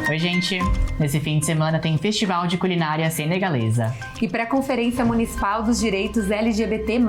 Oi, gente! Nesse fim de semana tem Festival de Culinária Senegalesa. E pré-conferência municipal dos direitos LGBT+.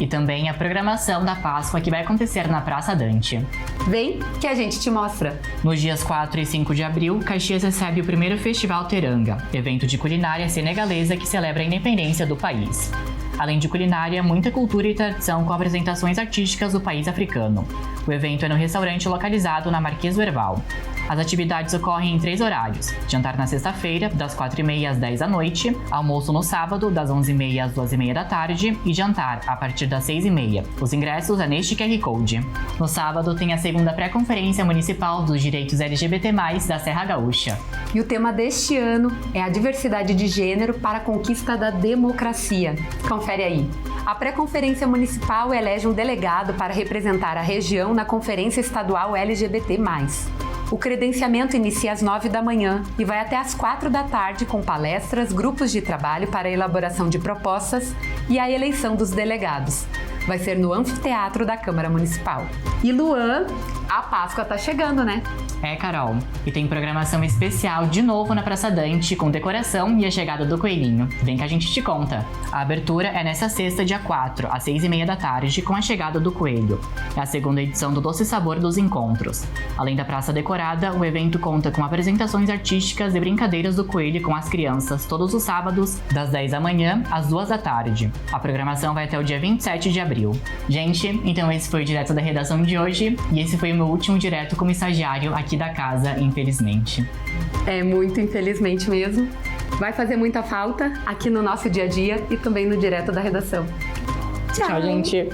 E também a programação da Páscoa que vai acontecer na Praça Dante. Vem que a gente te mostra! Nos dias 4 e 5 de abril, Caxias recebe o primeiro Festival Teranga, evento de culinária senegalesa que celebra a independência do país. Além de culinária, muita cultura e tradição com apresentações artísticas do país africano. O evento é no restaurante localizado na Marquês do Herval. As atividades ocorrem em 3 horários: jantar na sexta-feira, das 4h30 às 10 da noite, almoço no sábado, das 11h30 às 2h30 da tarde e jantar a partir das 6h30. Os ingressos é neste QR Code. No sábado tem a segunda pré-conferência municipal dos direitos LGBT+, da Serra Gaúcha. E o tema deste ano é a diversidade de gênero para a conquista da democracia. Confere aí. A pré-conferência municipal elege um delegado para representar a região na Conferência Estadual LGBT+. O credenciamento inicia às 9 da manhã e vai até às 4 da tarde com palestras, grupos de trabalho para a elaboração de propostas e a eleição dos delegados. Vai ser no anfiteatro da Câmara Municipal. E Luan, a Páscoa tá chegando, né? É, Carol. E tem programação especial de novo na Praça Dante, com decoração e a chegada do coelhinho. Vem que a gente te conta. A abertura é nessa sexta, dia 4, às 6h30 da tarde, com a chegada do coelho. É a segunda edição do Doce Sabor dos Encontros. Além da praça decorada, o evento conta com apresentações artísticas e brincadeiras do coelho com as crianças, todos os sábados, das 10 da manhã às 2 da tarde. A programação vai até o dia 27 de abril. Gente, então esse foi o Direto da Redação de hoje, e esse foi o meu último direto como estagiário aqui da casa, infelizmente. É muito infelizmente mesmo. Vai fazer muita falta aqui no nosso dia a dia e também no Direto da Redação. Tchau, gente!